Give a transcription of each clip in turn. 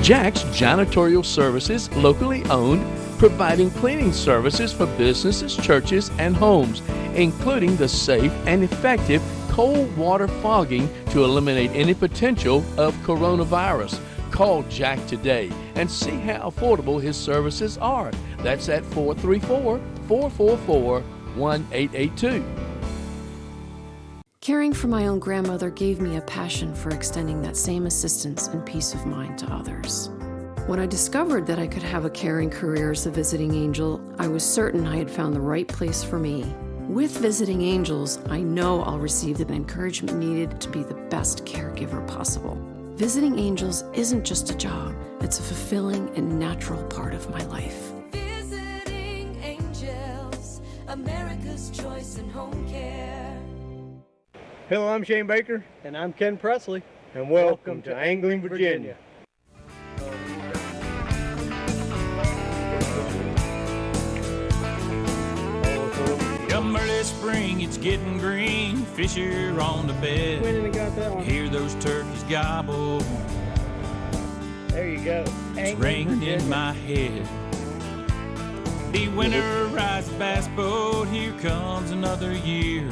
Jack's Janitorial Services, locally owned, providing cleaning services for businesses, churches, and homes, including the safe and effective cold water fogging to eliminate any potential of coronavirus. Call Jack today and see how affordable his services are. That's at 434-444-1882. Caring for my own grandmother gave me a passion for extending that same assistance and peace of mind to others. When I discovered that I could have a caring career as a visiting angel, I was certain I had found the right place for me. With Visiting Angels, I know I'll receive the encouragement needed to be the best caregiver possible. Visiting Angels isn't just a job, it's a fulfilling and natural part of my life. Visiting Angels, America's choice in home care. Hello, I'm Shane Baker. And I'm Ken Presley. And welcome to Angling, Virginia. Come early spring, it's getting green. Fish are on the bed. Went in and got that one. Hear those turkeys gobble. There you go. It's ringing in my head. The winterized bass boat, here comes another year.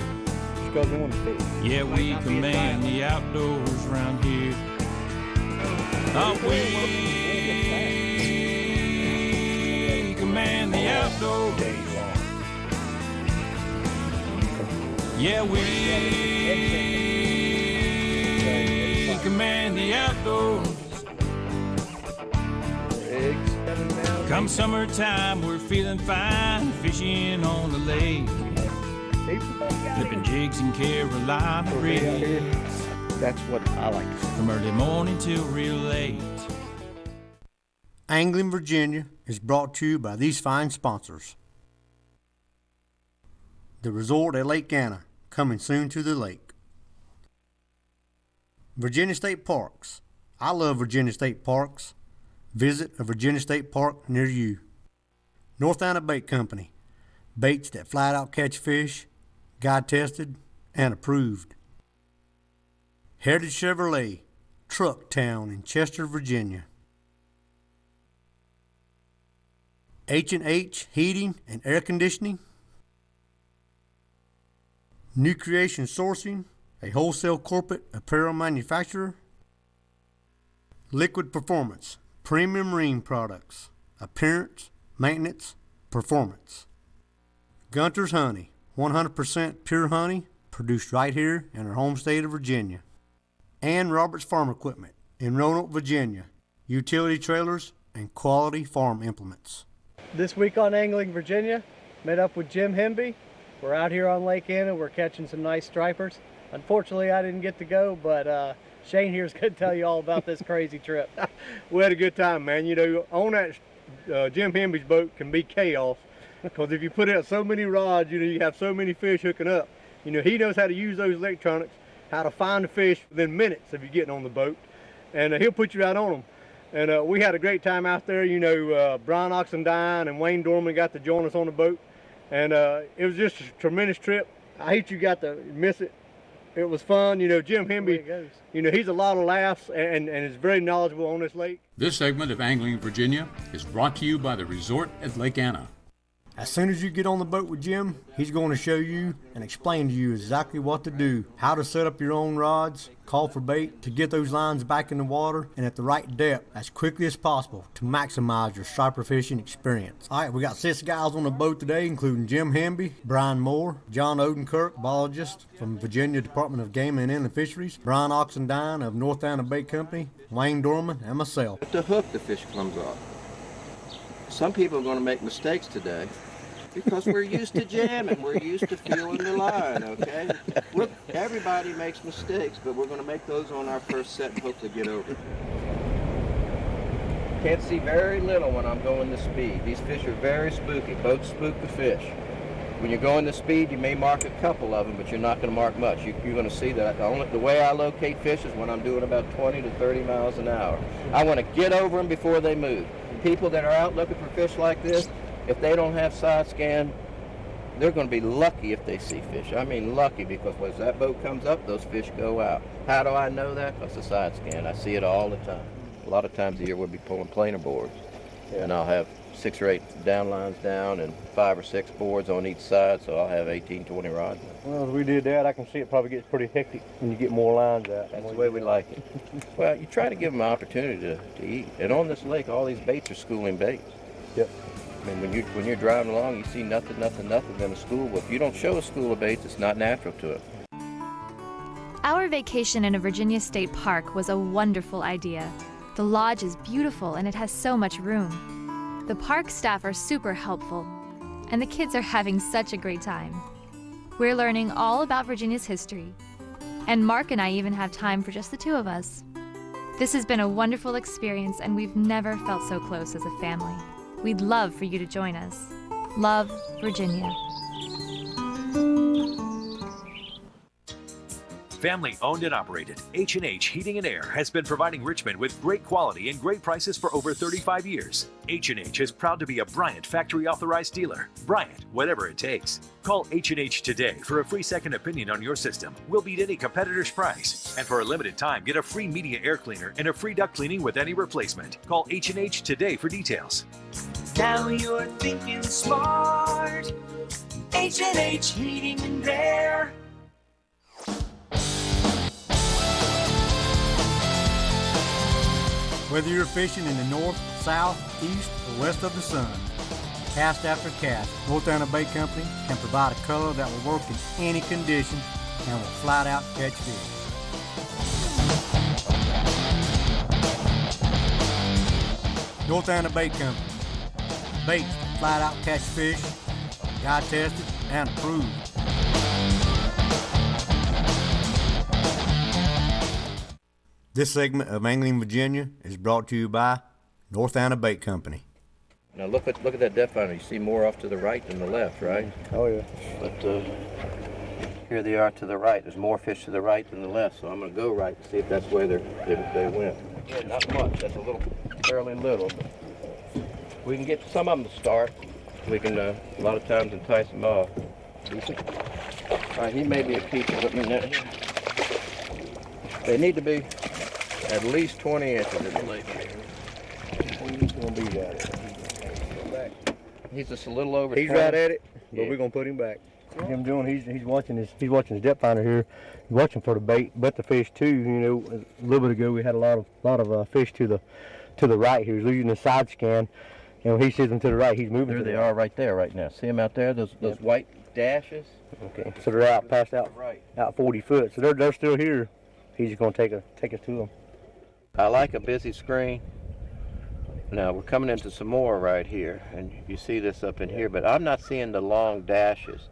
Yeah, we command the outdoors around here. Oh, we command the outdoors. Yeah, we command the outdoors. Come summertime, we're feeling fine, fishing on the lake, flipping jigs in Carolina rigs. That's what I like to say. From early morning till real late. Angling Virginia is brought to you by these fine sponsors. The Resort at Lake Anna, coming soon to the lake. Virginia State Parks. I love Virginia State Parks. Visit a Virginia State Park near you. North Anna Bait Company. Baits that flat out catch fish, guide tested, and approved. Heritage Chevrolet, Truck Town in Chester, Virginia. H&H Heating and Air Conditioning. New Creation Sourcing, a wholesale corporate apparel manufacturer. Liquid Performance, premium marine products, appearance, maintenance, performance. Gunter's Honey, 100% pure honey, produced right here in our home state of Virginia. And Roberts Farm Equipment in Roanoke, Virginia, utility trailers and quality farm implements. This week on Angling Virginia, met up with Jim Hemby. We're out here on Lake Anna. We're catching some nice stripers. Unfortunately, I didn't get to go, but Shane here is going to tell you all about this crazy trip. We had a good time, man. You know, on that Jim Hemby's boat can be chaos, because if you put out so many rods, you know, you have so many fish hooking up. You know, he knows how to use those electronics, how to find the fish within minutes of you getting on the boat, and he'll put you right on them. And we had a great time out there. You know, Brian Oxendine and Wayne Dorman got to join us on the boat, and it was just a tremendous trip. I hate you got to miss it. It was fun. You know, Jim Hemby, you know, he's a lot of laughs and is very knowledgeable on this lake. This segment of Angling Virginia is brought to you by the Resort at Lake Anna. As soon as you get on the boat with Jim, he's going to show you and explain to you exactly what to do, how to set up your own rods, call for bait, to get those lines back in the water and at the right depth as quickly as possible to maximize your striper fishing experience. All right, we got 6 guys on the boat today, including Jim Hemby, Brian Moore, John Odenkirk, biologist from Virginia Department of Game and Inland Fisheries, Brian Oxendine of North Anna Bait Company, Wayne Dorman, and myself. At the hook, the fish comes off. Some people are going to make mistakes today, because we're used to jamming, we're used to feeling the line, okay? Look, everybody makes mistakes, but we're going to make those on our first set and hopefully get over it. Can't see very little when I'm going the speed. These fish are very spooky. Boats spook the fish. When you're going the speed, you may mark a couple of them, but you're not going to mark much. You're going to see that. The way I locate fish is when I'm doing about 20 to 30 miles an hour. I want to get over them before they move. People that are out looking for fish like this, if they don't have side scan, they're going to be lucky if they see fish. I mean lucky, because when that boat comes up, those fish go out. How do I know that? Because the side scan. I see it all the time. A lot of times a year we'll be pulling planer boards, and I'll have 6 or 8 down lines down and 5 or 6 boards on each side, so I'll have 18, 20 rods. Well, if we did that, I can see it probably gets pretty hectic when you get more lines out. That's the way we like it. Well, you try to give them an opportunity to eat. And on this lake, all these baits are schooling baits. Yep. I mean, when you're driving along, you see nothing than a school. Well, if you don't show a school of baits, it's not natural to it. Our vacation in a Virginia state park was a wonderful idea. The lodge is beautiful and it has so much room. The park staff are super helpful, and the kids are having such a great time. We're learning all about Virginia's history, and Mark and I even have time for just the 2 of us. This has been a wonderful experience, and we've never felt so close as a family. We'd love for you to join us. Love, Virginia. Family owned and operated, H&H Heating and Air has been providing Richmond with great quality and great prices for over 35 years. H&H is proud to be a Bryant factory authorized dealer. Bryant, whatever it takes. Call H&H today for a free second opinion on your system. We'll beat any competitor's price. And for a limited time, get a free media air cleaner and a free duct cleaning with any replacement. Call H&H today for details. Now you're thinking smart. H&H Heating and Air. Whether you're fishing in the north, south, east, or west of the sun, cast after cast, North Anna Bait Company can provide a color that will work in any condition and will flat out catch fish. North Anna Bait Company. Baits that flat out catch fish, guide tested and approved. This segment of Angling Virginia is brought to you by North Anna Bait Company. Now look at that depth finder. You see more off to the right than the left, right? Oh yeah. But here they are to the right. There's more fish to the right than the left, so I'm going to go right to see if that's where they went. Yeah, not much. That's fairly little. We can get some of them to start. We can a lot of times entice them off. All right, he may be a keeper. Let me know. They need to be at least 20 inches in the lake. He's gonna be that. He's just a little over. He's 20. right at it, but Yeah. we're gonna put him back. Him doing he's watching his depth finder here. He's watching for the bait, but the fish too. You know, a little bit ago we had a lot of fish to the right. He was using the side scan, and when he sees them to the right, he's moving. There to they the are right. right there right now. See them out there? Those white dashes? Okay, so they're out past out 40 foot. So they're still here. He's just gonna take us to them. I like a busy screen. Now we're coming into some more right here, and you see this up in here, but I'm not seeing the long dashes.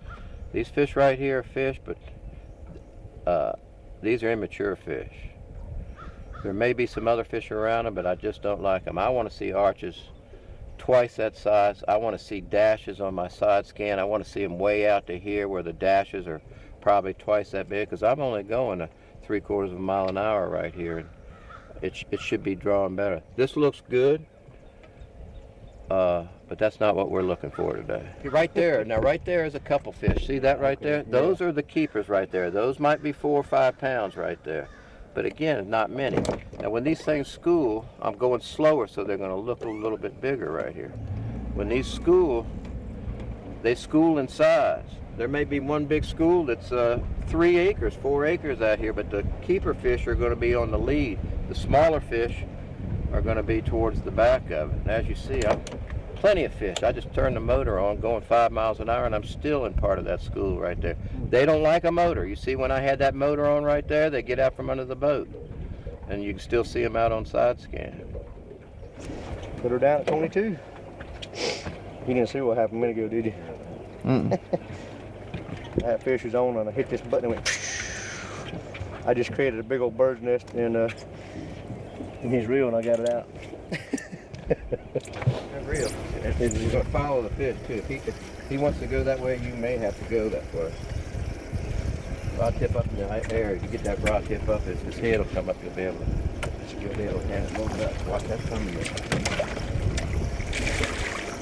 These fish right here are fish, but these are immature fish. There may be some other fish around them, but I just don't like them. I want to see arches twice that size. I want to see dashes on my side scan. I want to see them way out to here where the dashes are probably twice that big, because I'm only going a 3/4 of a mile an hour right here. And it should be drawing better. This looks good, but that's not what we're looking for today. Right there, now right there is a couple fish. See that right there? Those are the keepers right there. Those might be 4 or 5 pounds right there. But again, not many. Now when these things school, I'm going slower, so they're gonna look a little bit bigger right here. When these school, they school in size. There may be one big school that's 3 acres, 4 acres out here, but the keeper fish are gonna be on the lead. The smaller fish are gonna be towards the back of it. And as you see, I'm plenty of fish. I just turned the motor on going 5 miles an hour, and I'm still in part of that school right there. They don't like a motor. You see when I had that motor on right there, they get out from under the boat. And you can still see them out on side scan. Put her down at 22. You didn't see what happened a minute ago, did you? That fish was on, and I hit this button and went. I just created a big old bird's nest in his reel, and I got it out. They're real. You're going to follow the fish too. If he wants to go that way, you may have to go that way. Rod tip up in the air. If you get that rod tip up, his head will come up. You'll be able to. Your head will hand it over that. Watch that coming.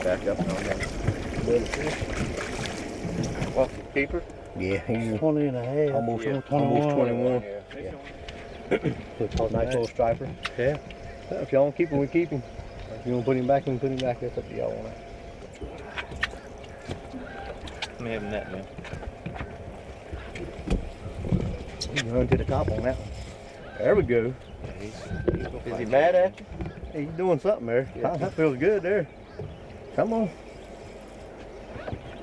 Back up on that little fish. What's the keeper? Yeah, he's 20 and a half. Almost 21. Yeah. Nice little striper. Yeah. If y'all want to keep him, we keep him. If you want to put him back, we can put him back. That's up to y'all on that. Let me have a net, man. You can run to the top on that one. There we go. Is he mad at you? Hey, he's doing something there. That feels good there. Come on.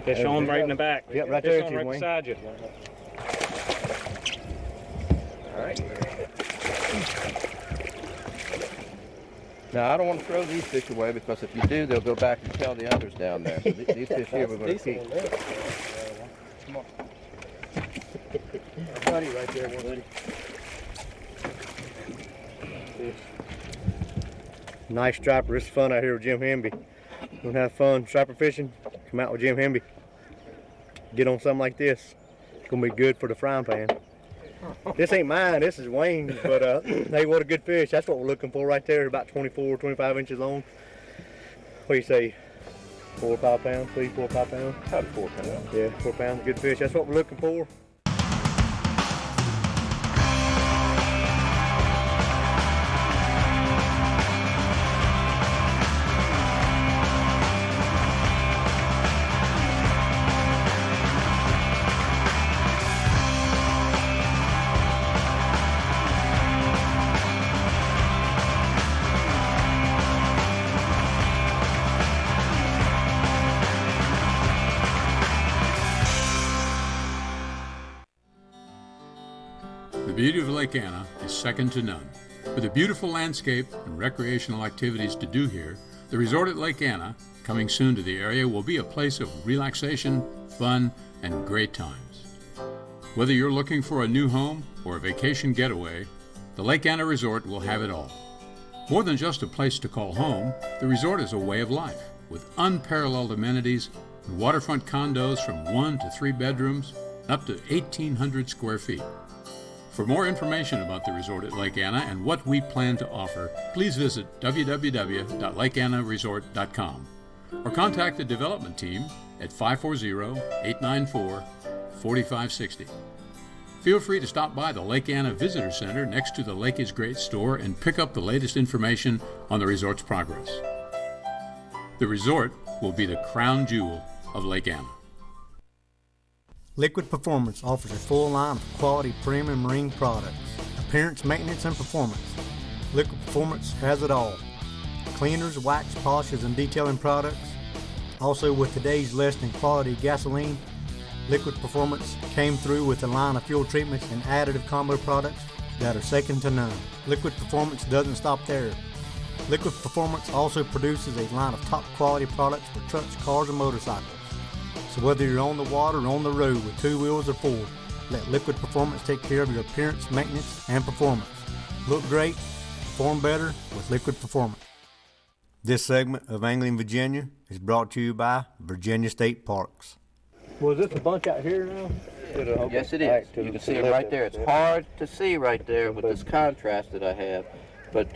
Fish on right in the back. Yep, right Fish there, on Jim right Wayne. beside you. All right. Now, I don't want to throw these fish away because if you do, they'll go back and tell the others down there. So these fish here we're going to keep. Come on. Buddy right there, buddy. Nice striper. It's fun out here with Jim Hemby. We're gonna have fun striper fishing. Come out with Jim Hemby. Get on something like this. It's gonna be good for the frying pan. This ain't mine, this is Wayne's, but hey, what a good fish. That's what we're looking for right there, about 24, 25 inches long. What do you say, 4 or 5 pounds, 3, 4 or 5 pounds? About 4 pounds. Yeah, 4 pounds, good fish. That's what we're looking for. The beauty of Lake Anna is second to none. With a beautiful landscape and recreational activities to do here, the resort at Lake Anna, coming soon to the area, will be a place of relaxation, fun, and great times. Whether you're looking for a new home or a vacation getaway, the Lake Anna Resort will have it all. More than just a place to call home, the resort is a way of life, with unparalleled amenities and waterfront condos from 1 to 3 bedrooms, up to 1,800 square feet. For more information about the resort at Lake Anna and what we plan to offer, please visit www.lakeannaresort.com or contact the development team at 540-894-4560. Feel free to stop by the Lake Anna Visitor Center next to the Lake is Great store and pick up the latest information on the resort's progress. The resort will be the crown jewel of Lake Anna. Liquid Performance offers a full line of quality premium marine products, appearance, maintenance, and performance. Liquid Performance has it all. Cleaners, wax, polishes, and detailing products. Also, with today's less than quality gasoline, Liquid Performance came through with a line of fuel treatments and additive combo products that are second to none. Liquid Performance doesn't stop there. Liquid Performance also produces a line of top quality products for trucks, cars, and motorcycles. So whether you're on the water or on the road with 2 wheels or 4, let Liquid Performance take care of your appearance, maintenance, and performance. Look great, perform better with Liquid Performance. This segment of Angling Virginia is brought to you by Virginia State Parks. Was this a bunch out here now? Yes, it is. You can see it right there. It's hard to see right there with this contrast that I have, but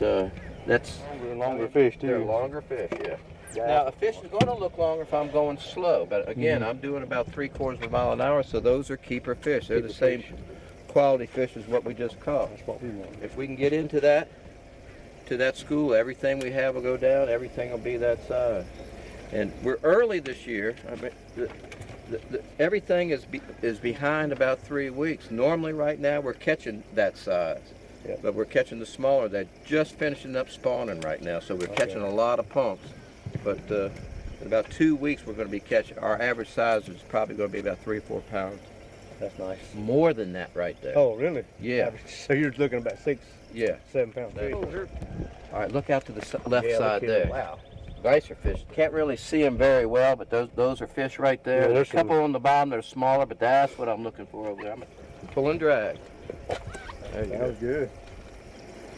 that's longer fish too. They're longer fish, yeah. Now, a fish is going to look longer if I'm going slow, but again, I'm doing about 3/4 of a mile an hour, so those are keeper fish. They're the same quality fish as what we just caught. That's what we want. If we can get into that, to that school, everything we have will go down, everything will be that size. And we're early this year. I mean, everything is behind about 3 weeks. Normally right now we're catching that size, but we're catching the smaller. They're just finishing up spawning right now, so we're catching a lot of punks. But in about 2 weeks we're going to be catching, our average size is probably going to be about 3 or 4 pounds. That's nice. More than that right there. Oh, really? Yeah. So you're looking at about 6, 7 pounds fish. All right, look out to the left side there. Wow. Nicer fish. Can't really see them very well, but those are fish right there. Yeah, There's a couple on the bottom that are smaller, but that's what I'm looking for over there. I'm pulling drag. There you That go. was good.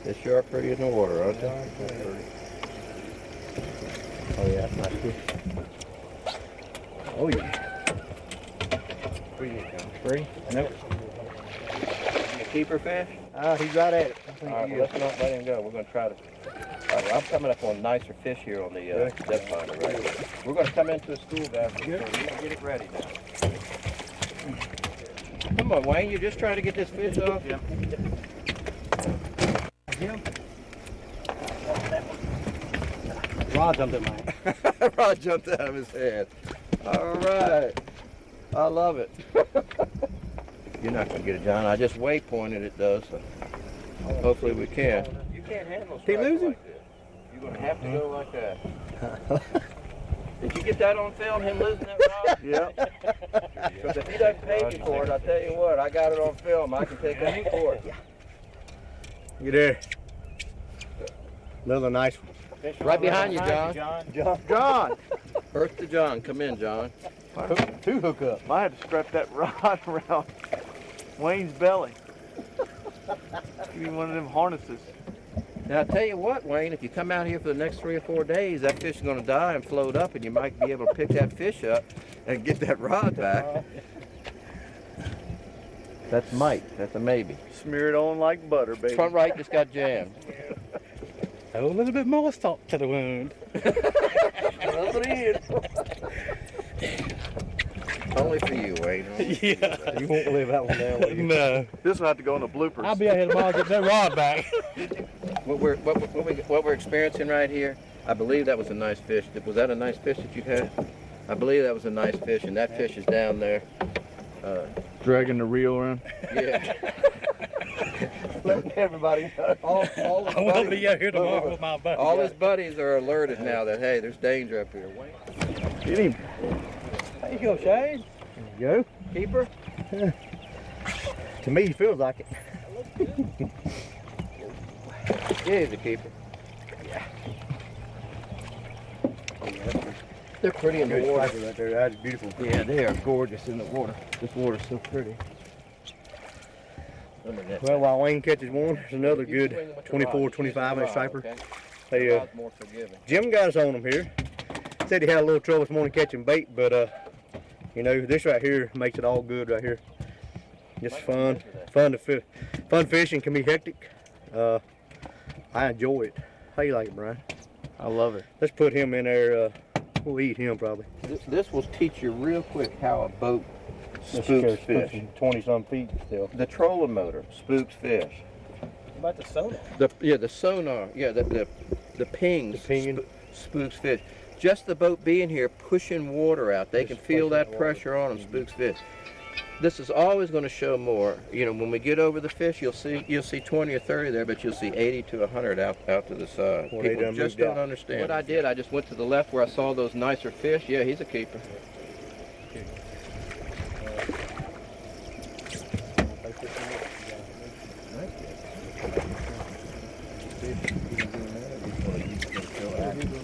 They sure are pretty in the water, aren't they? Oh yeah, that's nice fish. Oh yeah. 3 you go. 3? Nope. A keeper fish? He's right at it. All right, well, let's not let him go. We're going to try to. All right, well, I'm coming up on nicer fish here on the depth finder right here. We're going to come into a school, guys. We're going to get it ready now. Come on, Wayne. You're just trying to get this fish off? Yeah. Rod jumped in my hand. Rod jumped out of his head. All right. I love it. You're not going to get it, John. I just waypointed it, though, so hopefully we can. You can't handle He losing? like this. You're going to have to go like that. Did you get that on film, him losing that rod? Yep. Because if he doesn't pay me for it, I'll tell you what, I got it on film. I can take any for it. You there? Another nice one. Right behind you, John. John. Earth to John. Come in, John. Two hookups. I had to strap that rod around Wayne's belly. Give me one of them harnesses. Now, I tell you what, Wayne, if you come out here for the next 3 or 4 days, that fish is going to die and float up, and you might be able to pick that fish up and get that rod back. That's might. That's a maybe. Smear it on like butter, baby. Front right just got jammed. Oh, a little bit more salt to the wound. Rub it in. Only for you, Wayne. Yeah. You won't live that one down, will you? No. This will have to go in the bloopers. I'll be out here tomorrow to get that rod back. What we're experiencing right here, I believe that was a nice fish. Was that a nice fish that you had? I believe that was a nice fish, and that fish is down there. Dragging the reel around. Yeah. Letting everybody know. All I will be out here tomorrow with my buddy. All his buddies are alerted now that, hey, there's danger up here. Wayne. Get him. There you go, Shane. There you go. Keeper? To me, it feels like it. Yeah, he's a keeper. They're pretty in the water. Right there. That's beautiful. Yeah, they are gorgeous in the water. This water's so pretty. Well, while Wayne catches one, there's another good 24, 25 inch striper. Hey, more forgiving. Jim got us on him here. Said he had a little trouble this morning catching bait, but you know, this right here makes it all good right here. Just fun to fish. Fun fishing can be hectic. I enjoy it. How you like it, Brian? I love it. Let's put him in there. We'll eat him probably. This will teach you real quick how a boat spooks fish. 20-some feet still. The trolling motor spooks fish. What about the sonar? The sonar. Yeah, the pings. The pinging. Spooks fish. Just the boat being here, pushing water out, they can feel that pressure on them. Spooks fish. This is always going to show more. You know, when we get over the fish, you'll see 20 or 30 there, but you'll see 80 to 100 out to the side. Well, People just don't understand. What I did, I just went to the left where I saw those nicer fish. Yeah, he's a keeper.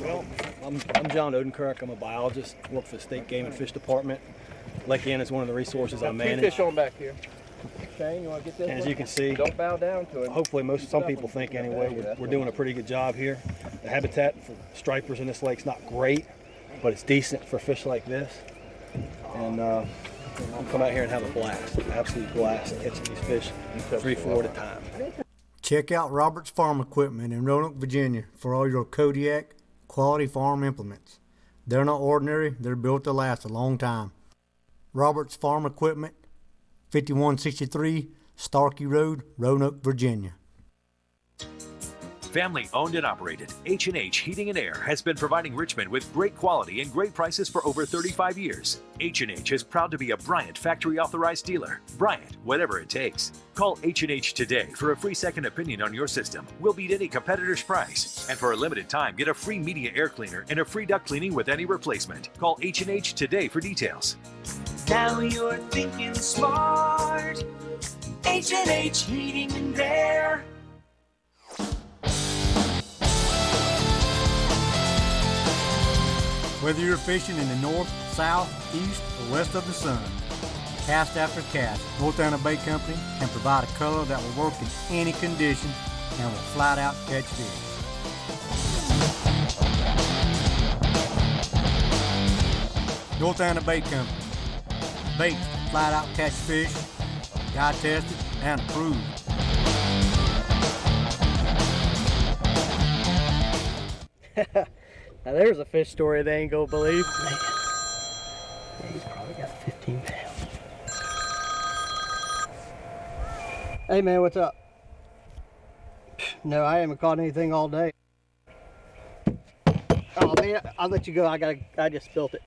Well, I'm John Odenkirk. I'm a biologist. Work for the State Game and Fish Department. Lake Ann is one of the resources I manage. Fish on back here. Shane, you want to get this? And as you can see, don't bow down to him. Hopefully, some people think anyway, we're doing a pretty good job here. The habitat for stripers in this lake's not great, but it's decent for fish like this. And we'll come out here and have a blast, an absolute blast, catching these fish 3, 4 at a time. Check out Roberts Farm Equipment in Roanoke, Virginia for all your Kodiak quality farm implements. They're not ordinary, they're built to last a long time. Roberts Farm Equipment, 5163 Starkey Road, Roanoke, Virginia. Family owned and operated, H&H Heating and Air has been providing Richmond with great quality and great prices for over 35 years. H&H is proud to be a Bryant factory authorized dealer. Bryant, whatever it takes. Call H&H today for a free second opinion on your system. We'll beat any competitor's price. And for a limited time, get a free media air cleaner and a free duct cleaning with any replacement. Call H&H today for details. Now you're thinking smart. H&H Heating and Air. Whether you're fishing in the north, south, east, or west of the sun, cast after cast, North Anna Bait Company can provide a color that will work in any condition and will flat out catch fish. North Anna Bait Company. Baits that flat out catch fish, guy tested and approved. Now there's a fish story they ain't gonna believe. Man, he's probably got 15 pounds. Hey man, what's up? No, I haven't caught anything all day. Oh, mean, I'll let you go. I just spilt it.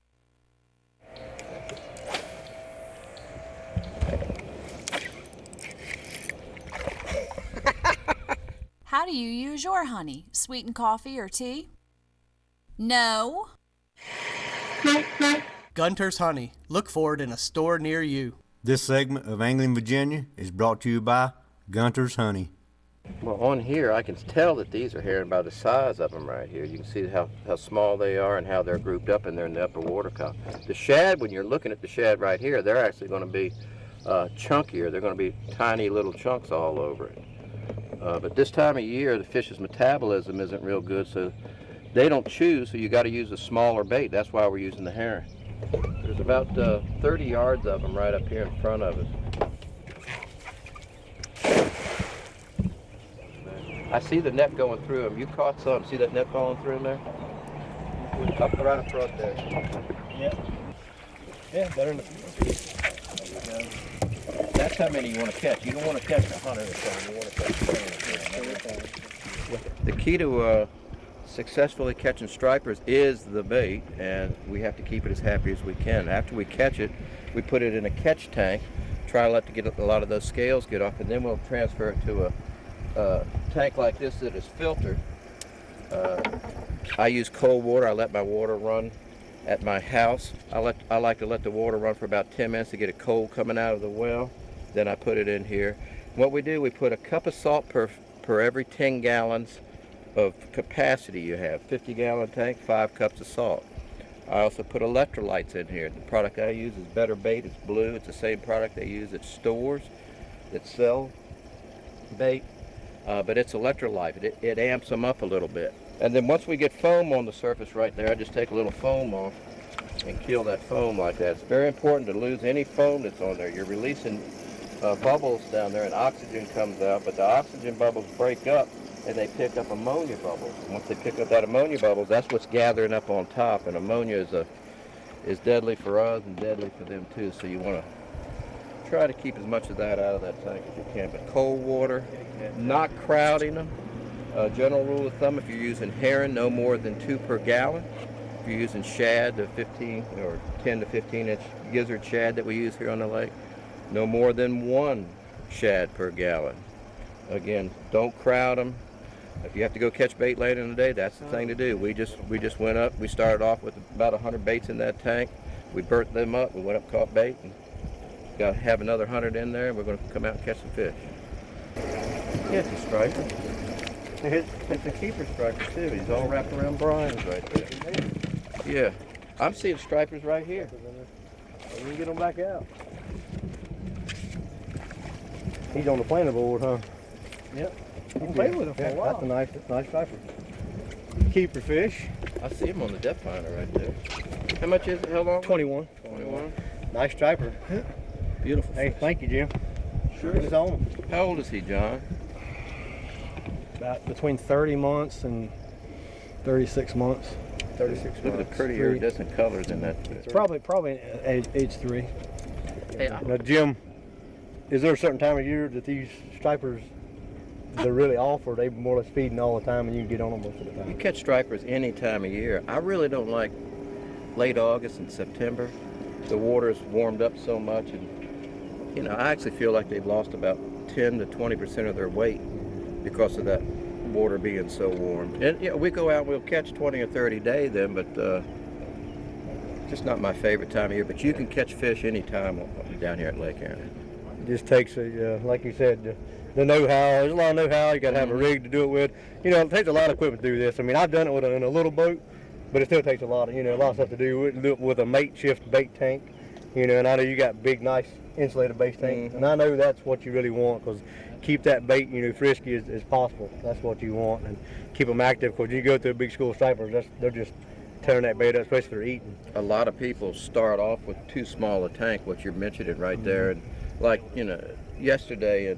How do you use your honey? Sweetened coffee or tea? No. Gunter's Honey. Look for it in a store near you. This segment of Angling Virginia is brought to you by Gunter's Honey. Well, on here, I can tell that these are herring by the size of them right here. You can see how small they are and how they're grouped up in there in the upper water column. The shad, when you're looking at the shad right here, they're actually going to be chunkier. They're going to be tiny little chunks all over it. But this time of year, the fish's metabolism isn't real good, so they don't chew, so you got to use a smaller bait. That's why we're using the herring. There's about 30 yards of them right up here in front of us. I see the net going through them. You caught some. See that net falling through them there? Up right in front there. Yeah, better than That's how many you want to catch. You don't want to catch 100 or something. You want to catch 10. The key to successfully catching stripers is the bait, and we have to keep it as happy as we can. After we catch it, we put it in a catch tank, try to get a lot of those scales get off, and then we'll transfer it to a tank like this that is filtered. I use cold water. I let my water run at my house. I like to let the water run for about 10 minutes to get it cold coming out of the well. Then I put it in here. What we do, we put a cup of salt per every 10 gallons of capacity you have. 50-gallon tank, 5 cups of salt. I also put electrolytes in here. The product I use is Better Bait. It's blue. It's the same product they use at stores that sell bait, but it's electrolyte. It amps them up a little bit. And then once we get foam on the surface right there, I just take a little foam off and kill that foam like that. It's very important to lose any foam that's on there. You're releasing bubbles down there and oxygen comes out, but the oxygen bubbles break up and they pick up ammonia bubbles. And once they pick up that ammonia bubbles, that's what's gathering up on top, and ammonia is deadly for us and deadly for them too. So you want to try to keep as much of that out of that tank as you can. But cold water, not crowding them. General rule of thumb, if you're using herring, no more than 2 per gallon. If you're using shad, the 15 or 10 to 15 inch gizzard shad that we use here on the lake, no more than 1 shad per gallon. Again, don't crowd them. If you have to go catch bait later in the day, that's the thing to do. We just went up. We started off with about 100 baits in that tank. We burnt them up. We went up, caught bait, and got to have another 100 in there, and we're going to come out and catch some fish. Yeah, it's a striper. It's a keeper striper too. He's all wrapped around Brian's right there. Yeah, I'm seeing stripers right here. You can get them back out. He's on the planer board, huh? Yep. You can play with him for a while. That's a nice striper. Keeper fish. I see him on the depth finder right there. How much is it? How long? 21. 21. Nice striper. Beautiful. Hey, thank you, Jim. Sure. It's on. How old is he, John? About between 30 months and 36 months. 36 months. Look at the pretty iridescent colors in that. It's probably age 3. Hey, now, Jim, is there a certain time of year that these stripers, they're really off, or are they more or less feeding all the time and you can get on them most of the time? You catch stripers any time of year. I really don't like late August and September. The water's warmed up so much, and I actually feel like they've lost about 10 to 20% of their weight because of that water being so warm. And we go out and we'll catch 20 or 30 days then, but just not my favorite time of year. But you can catch fish anytime down here at Lake Erin. It just takes, like you said, the know-how. There's a lot of know-how. You got to have a rig to do it with. It takes a lot of equipment to do this. I mean, I've done it in a little boat, but it still takes a lot of stuff to do with a makeshift bait tank. And I know you got big, nice insulated bait tanks, and I know that's what you really want, because keep that bait, frisky as possible. That's what you want, and keep them active, because you go through a big school of stripers, they're just tearing that bait up, especially if they're eating. A lot of people start off with too small a tank, what you're mentioning right there, and like, yesterday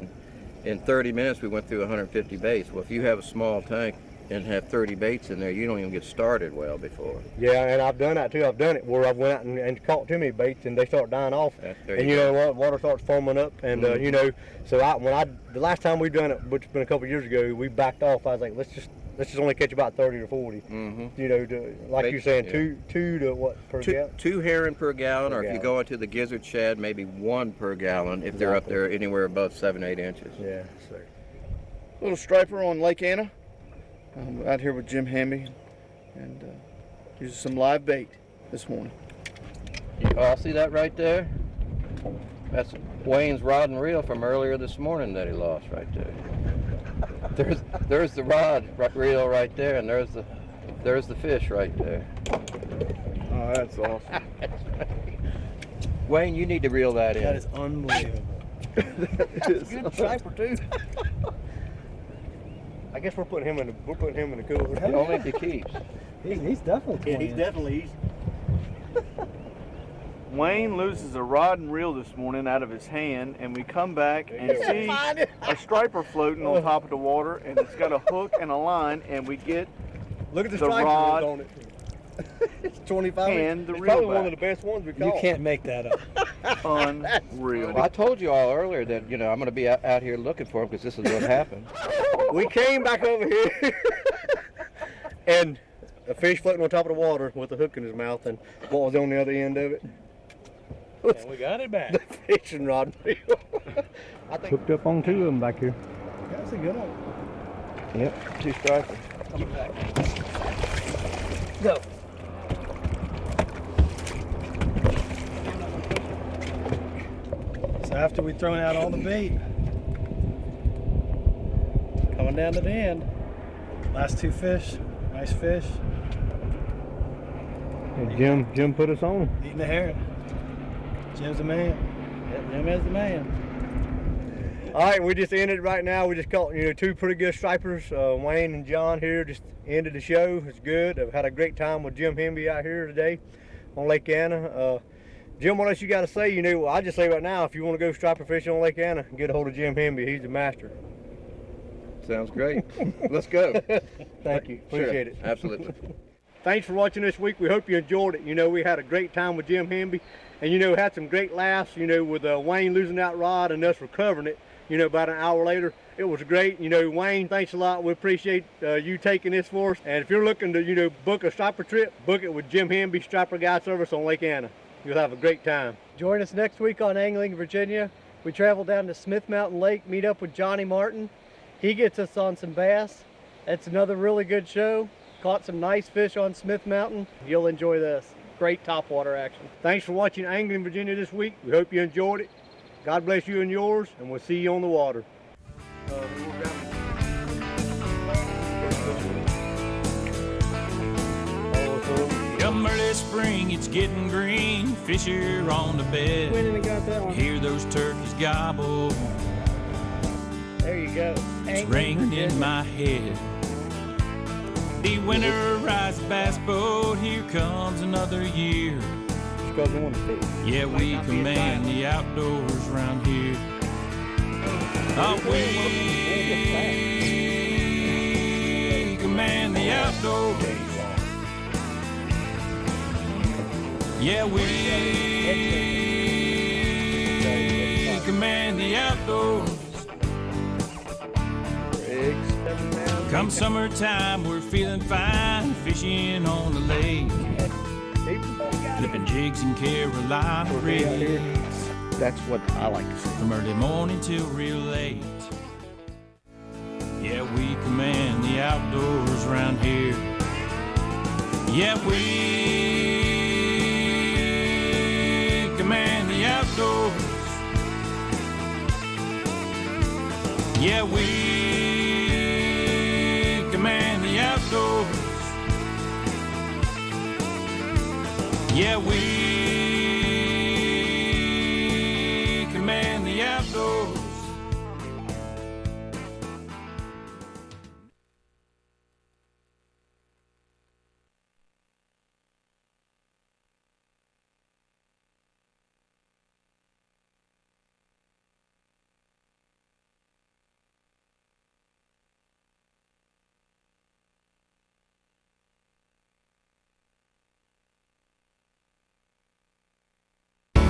in 30 minutes we went through 150 baits. Well, if you have a small tank and have 30 baits in there, you don't even get started well before. Yeah, and I've done that too. I've done it where I've went out and caught too many baits and they start dying off. And you know what, water starts foaming up, and so the last time we done it, which has been a couple of years ago, we backed off. I was like, let's just let's just only catch about 30 or 40. Mm-hmm. You know, like you're saying, yeah. two to what per gallon? 2 herring per gallon, or if you gallon. go into the gizzard shad, maybe 1 per gallon if they're up there anywhere above 7-8 inches. Yeah, so. Little striper on Lake Anna. Out here with Jim Hamby, and using some live bait this morning. Oh, see that right there? That's Wayne's rod and reel from earlier this morning that he lost right there. There's the rod reel right there, and there's the fish right there. Oh, that's awesome. Wayne, you need to reel that in. That is unbelievable. That's good striper too. I guess we're putting him in the cooler. Only if he keeps. He's definitely. Yeah, he's definitely. Wayne loses a rod and reel this morning out of his hand, and we come back and see a striper floating on top of the water, and it's got a hook and a line, and we get Look at the striper rod on it. It's 25 and the it's reel probably back. one of the best ones we caught. You can't make that up. Unreal. Well, I told you all earlier that I'm going to be out here looking for him because this is what happened. We came back over here, and a fish floating on top of the water with a hook in his mouth, and what was on the other end of it? And we got it back. The fishing rod reel. I think hooked up on 2 of them back here. That's a good one. Yep, 2 stripers. Coming back. Go. So after we've thrown out all the bait, coming down to the end, last 2 fish, nice fish. And Jim put us on. Eating the herring. Jim's the man. Yep, Jim is the man. All right, we just ended right now. We just caught 2 pretty good stripers. Wayne and John here just ended the show. It's good. I've had a great time with Jim Hamby out here today on Lake Anna. Jim, what else you got to say? I just say right now, if you want to go striper fishing on Lake Anna, get a hold of Jim Hamby. He's the master. Sounds great. Let's go. Thank you. Appreciate it. Absolutely. Thanks for watching this week. We hope you enjoyed it. We had a great time with Jim Hamby, and had some great laughs. With Wayne losing that rod and us recovering it. About an hour later, it was great. Wayne, thanks a lot. We appreciate you taking this for us. And if you're looking to book a striper trip, book it with Jim Hamby Striper Guide Service on Lake Anna. You'll have a great time. Join us next week on Angling Virginia. We travel down to Smith Mountain Lake, meet up with Johnny Martin. He gets us on some bass. That's another really good show. Caught some nice fish on Smith Mountain. You'll enjoy this. Great topwater action. Thanks for watching Angling Virginia this week. We hope you enjoyed it. God bless you and yours, and we'll see you on the water. Come early spring, it's getting green. Fish are on the bed. Went in and got that one. Hear those turkeys gobble. There you go. It's ringing in my head. The winterized bass boat, here comes another year. Yeah, we command the outdoors around here. We command the outdoors. Yeah, we command the outdoors. Come summertime, we're feeling fine, fishing on the lake, flipping jigs in Carolina rigs. That's what I like to see. From early morning till real late. Yeah, we command the outdoors around here. Yeah, we command the outdoors. Yeah, we command the outdoors. Yeah, we command the outdoors.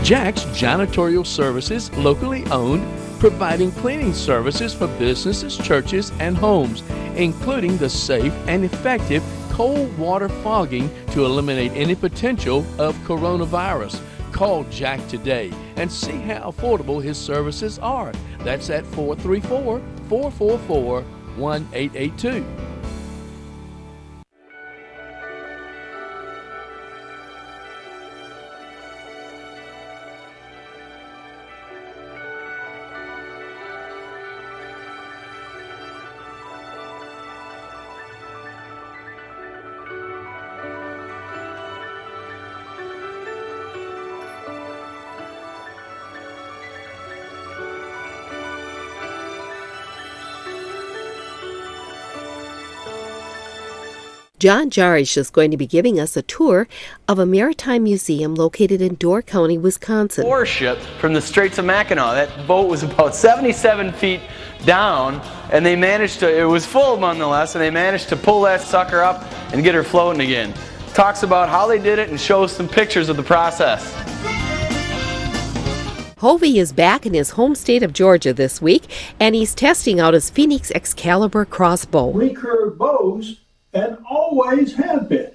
Jack's Janitorial Services, locally owned, providing cleaning services for businesses, churches, and homes, including the safe and effective cold water fogging to eliminate any potential of coronavirus. Call Jack today and see how affordable his services are. That's at 434-444-1882. John Jarish is going to be giving us a tour of a maritime museum located in Door County, Wisconsin. Warship from the Straits of Mackinac. That boat was about 77 feet down, and they managed to, it was full nonetheless, and they managed to pull that sucker up and get her floating again. Talks about how they did it and shows some pictures of the process. Hovey is back in his home state of Georgia this week, and he's testing out his Phoenix Excalibur crossbow. Recurve bows and always have been.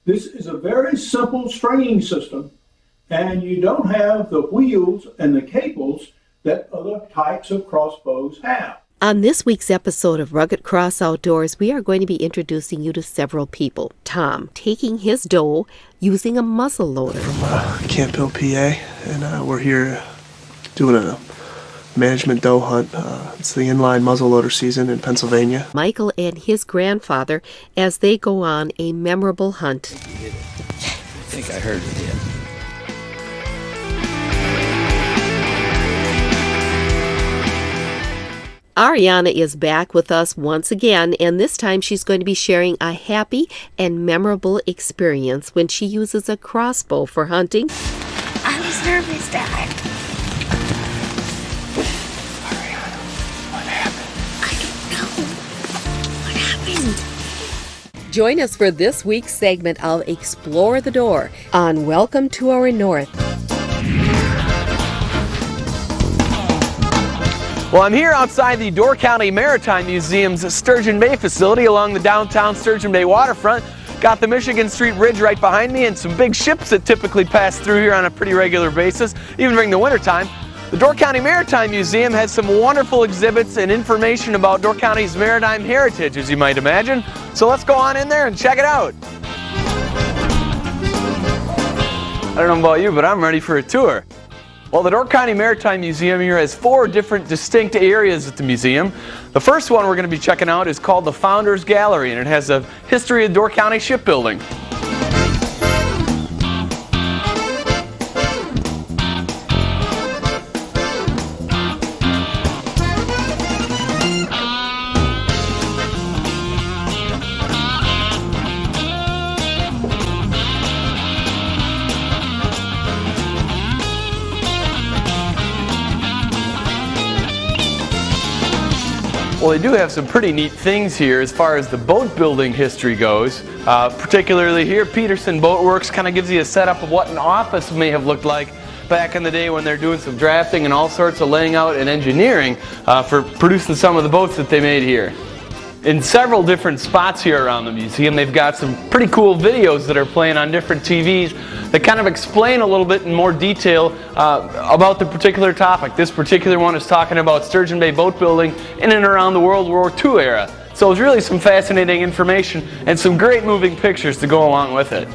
This is a very simple stringing system, and you don't have the wheels and the cables that other types of crossbows have. On this week's episode of Rugged Cross Outdoors, we are going to be introducing you to several people. Tom, taking his doe using a muzzle loader. From Campbell, PA, and we're here doing a management doe hunt. It's the inline muzzleloader season in Pennsylvania. Michael and his grandfather as they go on a memorable hunt. I think I heard it, yeah. Ariana is back with us once again, and this time she's going to be sharing a happy and memorable experience when she uses a crossbow for hunting. I was nervous, Dad. Join us for this week's segment of Explore the Door on Welcome to Our North. Well, I'm here outside the Door County Maritime Museum's Sturgeon Bay facility along the downtown Sturgeon Bay waterfront. Got the Michigan Street Bridge right behind me and some big ships that typically pass through here on a pretty regular basis, even during the wintertime. The Door County Maritime Museum has some wonderful exhibits and information about Door County's maritime heritage, as you might imagine. So let's go on in there and check it out. I don't know about you, but I'm ready for a tour. Well, the Door County Maritime Museum here has 4 different distinct areas at the museum. The first one we're going to be checking out is called the Founders Gallery, and it has a history of Door County shipbuilding. Well, they do have some pretty neat things here as far as the boat building history goes. Particularly here, Peterson Boat Works kind of gives you a setup of what an office may have looked like back in the day when they're doing some drafting and all sorts of laying out and engineering for producing some of the boats that they made here. In several different spots here around the museum, they've got some pretty cool videos that are playing on different TVs that kind of explain a little bit in more detail about the particular topic. This particular one is talking about Sturgeon Bay boat building in and around the World War II era. So it's really some fascinating information and some great moving pictures to go along with it.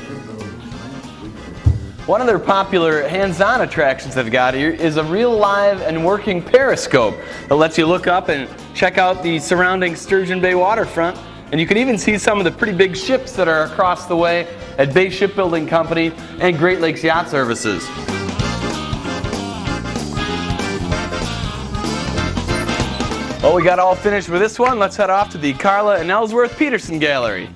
One of their popular hands-on attractions they've got here is a real live and working periscope that lets you look up and check out the surrounding Sturgeon Bay waterfront. And you can even see some of the pretty big ships that are across the way at Bay Shipbuilding Company and Great Lakes Yacht Services. Well, we got all finished with this one. Let's head off to the Carla and Ellsworth Peterson Gallery.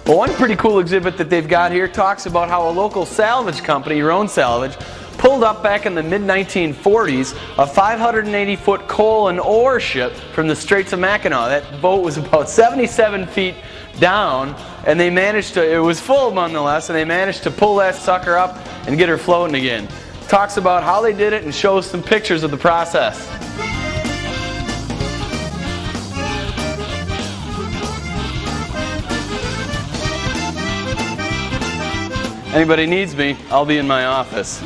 Well, one pretty cool exhibit that they've got here talks about how a local salvage company, Your Own Salvage, pulled up back in the mid-1940s a 580-foot coal and ore ship from the Straits of Mackinac. That boat was about 77 feet down, and they managed to, it was full nonetheless, and they managed to pull that sucker up and get her floating again. Talks about how they did it and shows some pictures of the process. Anybody needs me, I'll be in my office.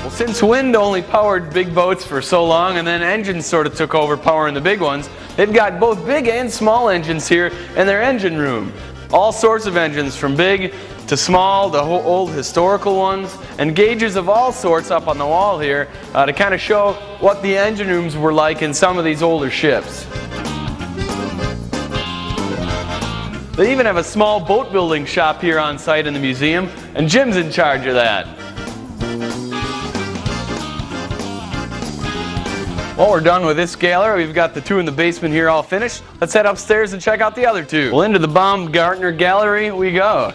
Well, since wind only powered big boats for so long and then engines sort of took over powering the big ones, they've got both big and small engines here in their engine room. All sorts of engines, from big to small, the old historical ones, and gauges of all sorts up on the wall here to kind of show what the engine rooms were like in some of these older ships. They even have a small boat building shop here on site in the museum, and Jim's in charge of that. Well, we're done with this gallery. We've got the two in the basement here all finished. Let's head upstairs and check out the other two. Well, into the Baumgartner Gallery we go.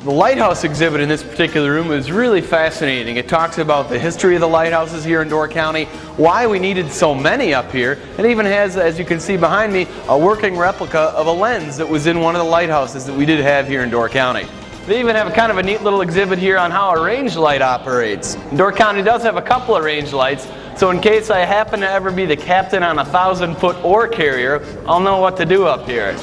The lighthouse exhibit in this particular room is really fascinating. It talks about the history of the lighthouses here in Door County, why we needed so many up here. It even has, as you can see behind me, a working replica of a lens that was in one of the lighthouses that we did have here in Door County. They even have a kind of a neat little exhibit here on how a range light operates. Door County does have a couple of range lights, so in case I happen to ever be the captain on a 1,000-foot ore carrier, I'll know what to do up here.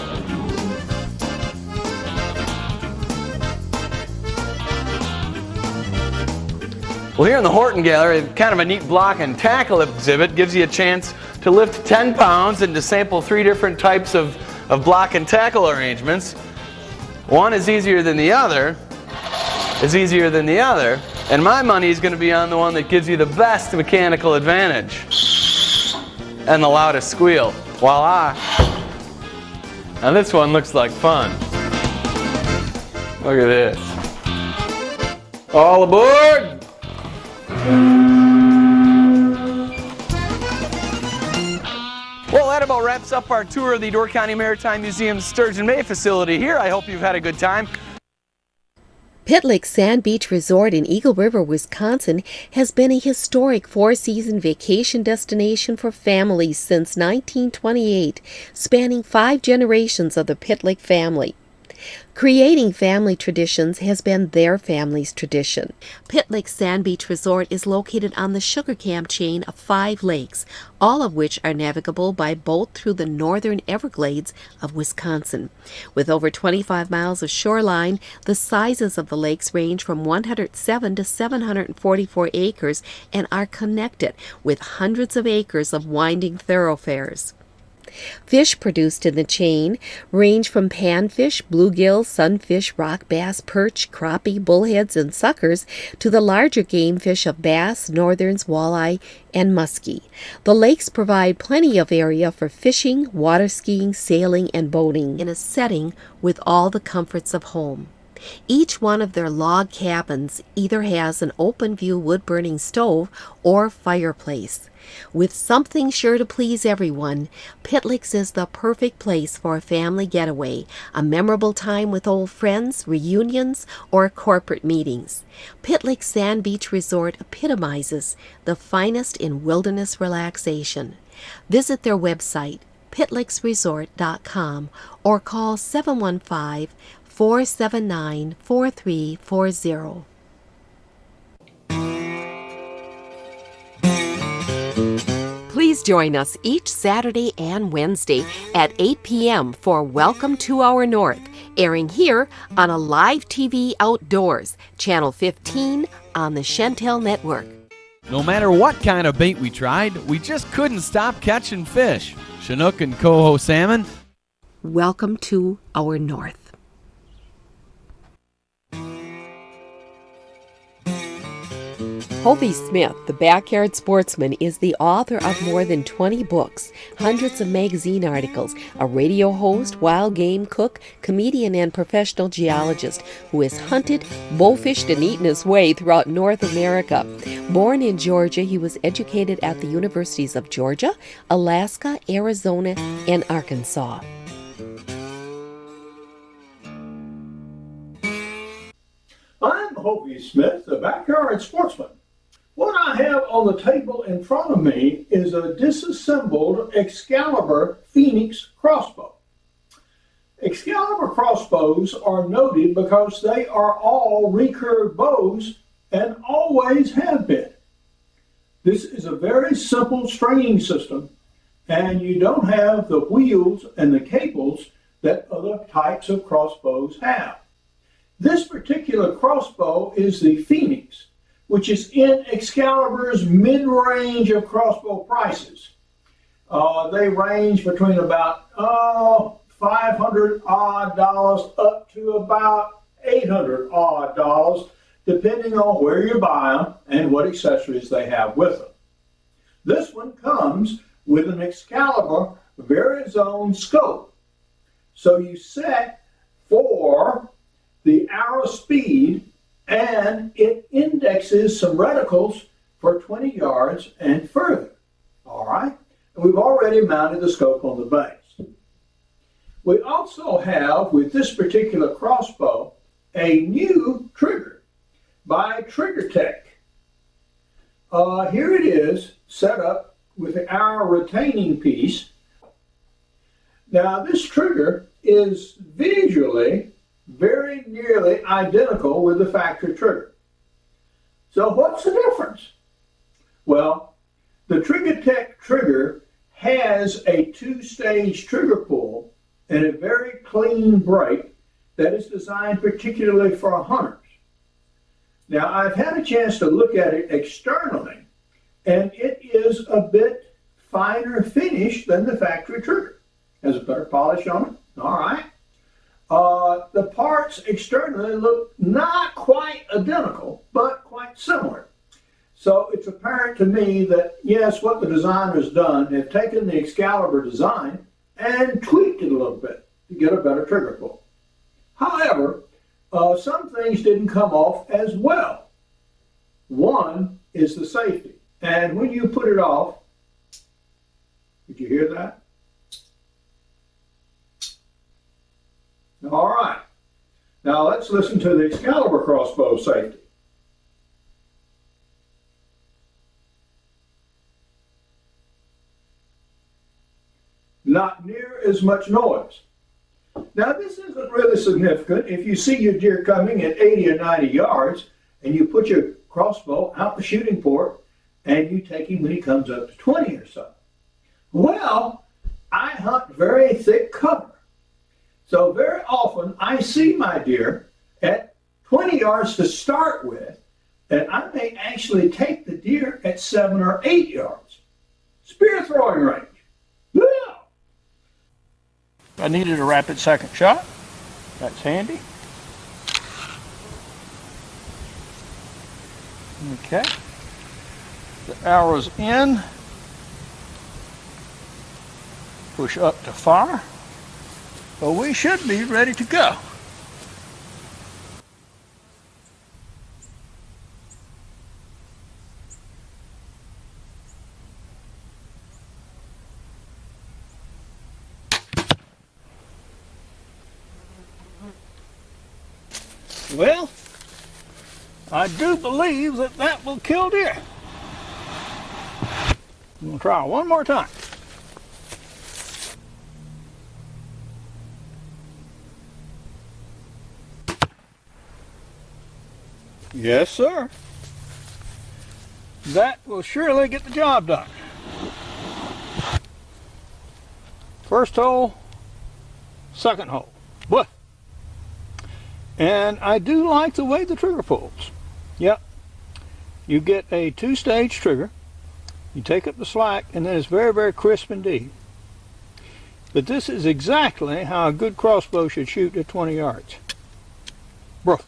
Well, here in the Horton Gallery, kind of a neat block and tackle exhibit gives you a chance to lift 10 pounds and to sample 3 different types of block and tackle arrangements. One is easier than the other, and my money is going to be on the one that gives you the best mechanical advantage and the loudest squeal. Voila! Now this one looks like fun. Look at this. All aboard! Well, that about wraps up our tour of the Door County Maritime Museum's Sturgeon Bay facility here. I hope you've had a good time. Pitlick Sand Beach Resort in Eagle River, Wisconsin has been a historic 4-season vacation destination for families since 1928, spanning 5 generations of the Pitlick family. Creating family traditions has been their family's tradition. Pitlick Sand Beach Resort is located on the Sugar Camp chain of 5 lakes, all of which are navigable by boat through the northern Everglades of Wisconsin. With over 25 miles of shoreline, the sizes of the lakes range from 107 to 744 acres and are connected with hundreds of acres of winding thoroughfares. Fish produced in the chain range from panfish, bluegill, sunfish, rock bass, perch, crappie, bullheads, and suckers to the larger game fish of bass, northerns, walleye, and muskie. The lakes provide plenty of area for fishing, water skiing, sailing, and boating in a setting with all the comforts of home. Each one of their log cabins either has an open-view wood-burning stove or fireplace. With something sure to please everyone, Pitlick's is the perfect place for a family getaway, a memorable time with old friends, reunions, or corporate meetings. Pitlick's Sand Beach Resort epitomizes the finest in wilderness relaxation. Visit their website, pitlicksresort.com, or call 715-479-4340. Please join us each Saturday and Wednesday at 8 p.m. for Welcome to Our North, airing here on Alive TV Outdoors, Channel 15 on the Chantel Network. No matter what kind of bait we tried, we just couldn't stop catching fish. Chinook and coho salmon. Welcome to Our North. Hovey Smith, the backyard sportsman, is the author of more than 20 books, hundreds of magazine articles, a radio host, wild game cook, comedian, and professional geologist who has hunted, bowfished, and eaten his way throughout North America. Born in Georgia, he was educated at the universities of Georgia, Alaska, Arizona, and Arkansas. I'm Hovey Smith, the backyard sportsman. What I have on the table in front of me is a disassembled Excalibur Phoenix crossbow. Excalibur crossbows are noted because they are all recurved bows and always have been. This is a very simple stringing system, and you don't have the wheels and the cables that other types of crossbows have. This particular crossbow is the Phoenix, which is in Excalibur's mid-range of crossbow prices. They range between about $500 odd up to about $800 odd, depending on where you buy them and what accessories they have with them. This one comes with an Excalibur Verizon scope. So you set for the arrow speed, and it indexes some reticles for 20 yards and further. All right? And we've already mounted the scope on the base. We also have, with this particular crossbow, a new trigger by Trigger Tech. Here it is, set up with the arrow retaining piece. Now, this trigger is visually very nearly identical with the factory trigger. So what's the difference? Well, the Trigger Tech trigger has a two-stage trigger pull and a very clean brake that is designed particularly for hunters. Now, I've had a chance to look at it externally, and it is a bit finer finish than the factory trigger. Has a better polish on it. All right. The parts externally look not quite identical, but quite similar. So it's apparent to me that, yes, what the designers done, have taken the Excalibur design and tweaked it a little bit to get a better trigger pull. However, some things didn't come off as well. One is the safety. And when you put it off, did you hear that? All right. Now let's listen to the Excalibur crossbow safety. Not near as much noise. Now this isn't really significant if you see your deer coming at 80 or 90 yards and you put your crossbow out the shooting port and you take him when he comes up to 20 or so. Well, I hunt very thick cover. So very often I see my deer at 20 yards to start with, and I may actually take the deer at 7 or 8 yards. Spear throwing range. Yeah. I needed a rapid second shot. That's handy. Okay. The arrow's in. Push up to fire. Well, we should be ready to go. Well, I do believe that that will kill deer. I'm going to try one more time. Yes, sir. That will surely get the job done. First hole, second hole. Woof. And I do like the way the trigger pulls. Yep. You get a two-stage trigger. You take up the slack, and then it's very, very crisp indeed. But this is exactly how a good crossbow should shoot at 20 yards. Woof.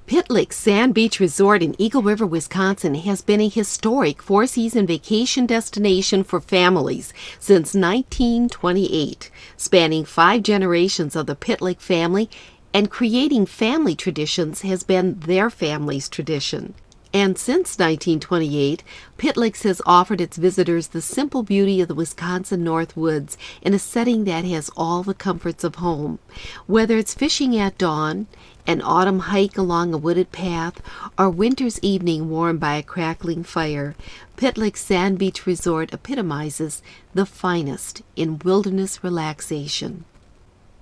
Pitlick Sand Beach Resort in Eagle River, Wisconsin has been a historic four-season vacation destination for families since 1928, spanning 5 generations of the Pitlick family, and creating family traditions has been their family's tradition. And since 1928, Pitlick's has offered its visitors the simple beauty of the Wisconsin North Woods in a setting that has all the comforts of home. Whether it's fishing at dawn, an autumn hike along a wooded path, or winter's evening warmed by a crackling fire, Pitlick's Sand Beach Resort epitomizes the finest in wilderness relaxation.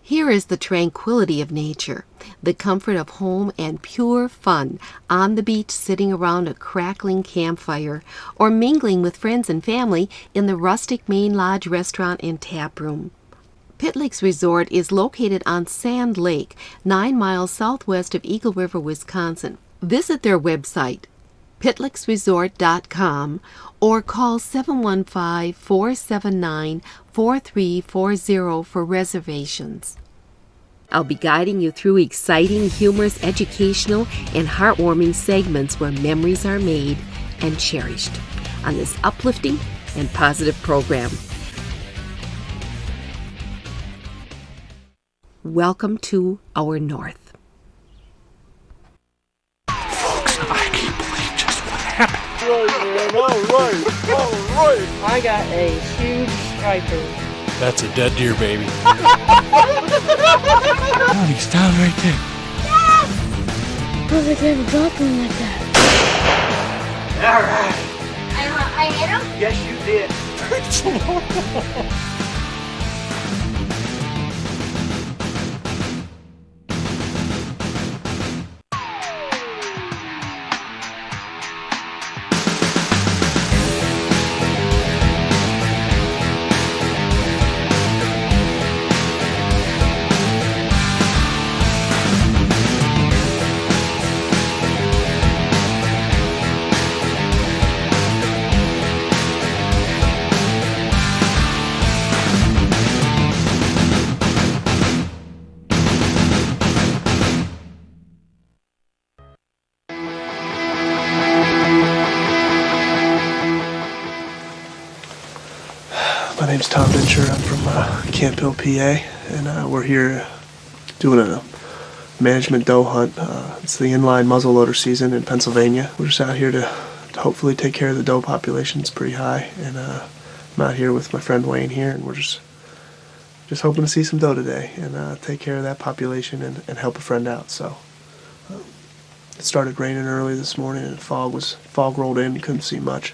Here is the tranquility of nature, the comfort of home, and pure fun on the beach sitting around a crackling campfire or mingling with friends and family in the rustic Main Lodge restaurant and tap room. Pitlick's Resort is located on Sand Lake, 9 miles southwest of Eagle River, Wisconsin. Visit their website, pitlicksresort.com, or call 715-479-4340 for reservations. I'll be guiding you through exciting, humorous, educational, and heartwarming segments where memories are made and cherished on this uplifting and positive program. Welcome to our North. All right. I got a huge striper. That's a dead deer, baby. Oh, he's down right there. Well, they never dropped one like that. All right. I hit him? Yes, you did. My name's Tom Dincher. I'm from Camp Hill, PA, and we're here doing a management doe hunt. It's the inline muzzleloader season in Pennsylvania. We're just out here to hopefully take care of the doe population. It's pretty high, and I'm out here with my friend Wayne here, and we're just hoping to see some doe today and take care of that population and help a friend out. So it started raining early this morning, and fog rolled in. You couldn't see much.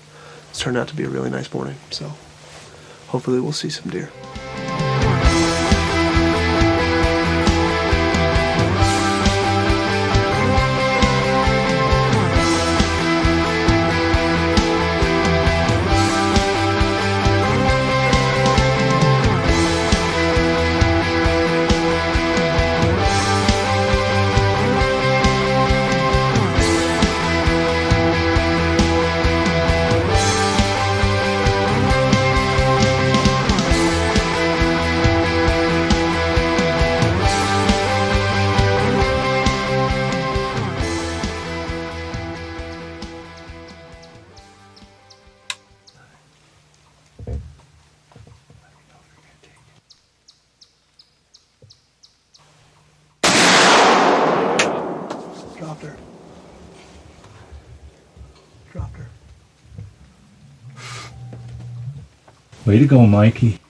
It's turned out to be a really nice morning. So hopefully we'll see some deer. Way to go, Mikey.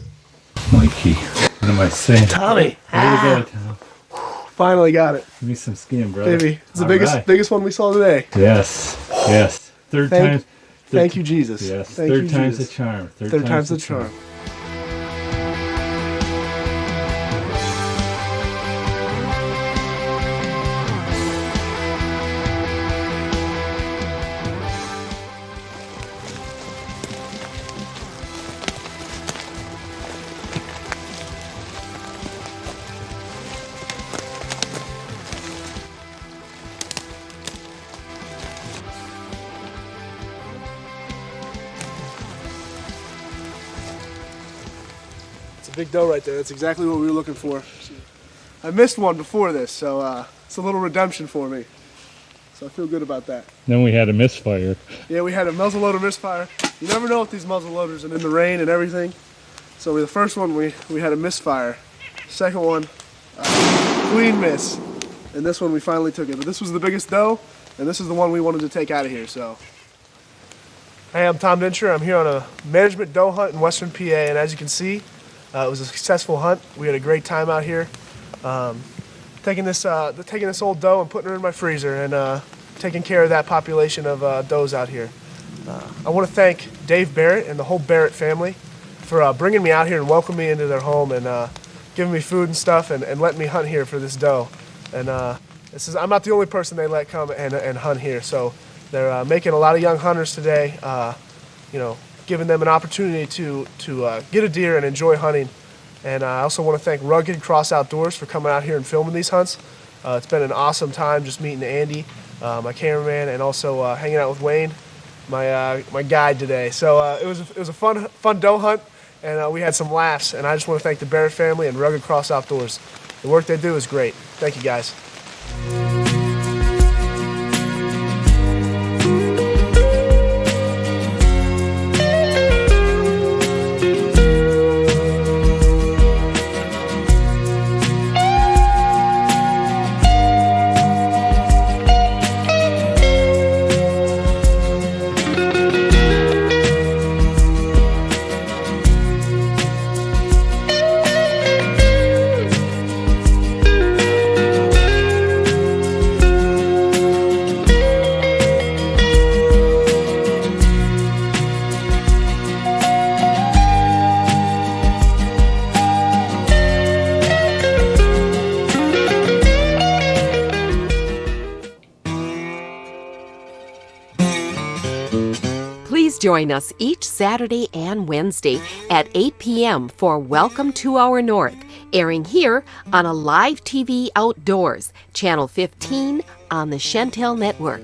Mikey. What am I saying? Tommy. Way to go, Tom. Finally got it. Give me some skin, brother. Baby, it's the biggest one we saw today. Yes. Yes. Thank you, Jesus. Yes. Thank Third you, time's Jesus. the charm. Third time's the charm. Big doe right there. That's exactly what we were looking for. I missed one before this, so it's a little redemption for me. So I feel good about that. Then we had a misfire. Yeah, we had a muzzleloader misfire. You never know with these muzzleloaders and in the rain and everything. So with the first one, we had a misfire. Second one, clean miss. And this one, we finally took it. But this was the biggest doe, and this is the one we wanted to take out of here, so. Hey, I'm Tom Dincher. I'm here on a management doe hunt in western PA, and as you can see, it was a successful hunt. We had a great time out here, taking this old doe and putting her in my freezer and taking care of that population of does out here. I want to thank Dave Barrett and the whole Barrett family for bringing me out here and welcoming me into their home and giving me food and stuff and letting me hunt here for this doe. And I'm not the only person they let come and hunt here. So they're making a lot of young hunters today, giving them an opportunity to get a deer and enjoy hunting. And I also want to thank Rugged Cross Outdoors for coming out here and filming these hunts. It's been an awesome time just meeting Andy, my cameraman, and also hanging out with Wayne, my guide today. So it was a fun doe hunt, and we had some laughs. And I just want to thank the Barrett family and Rugged Cross Outdoors. The work they do is great. Thank you, guys. Join us each Saturday and Wednesday at 8 p.m. for Welcome to Our North, airing here on Alive TV Outdoors, Channel 15 on the Chantel Network.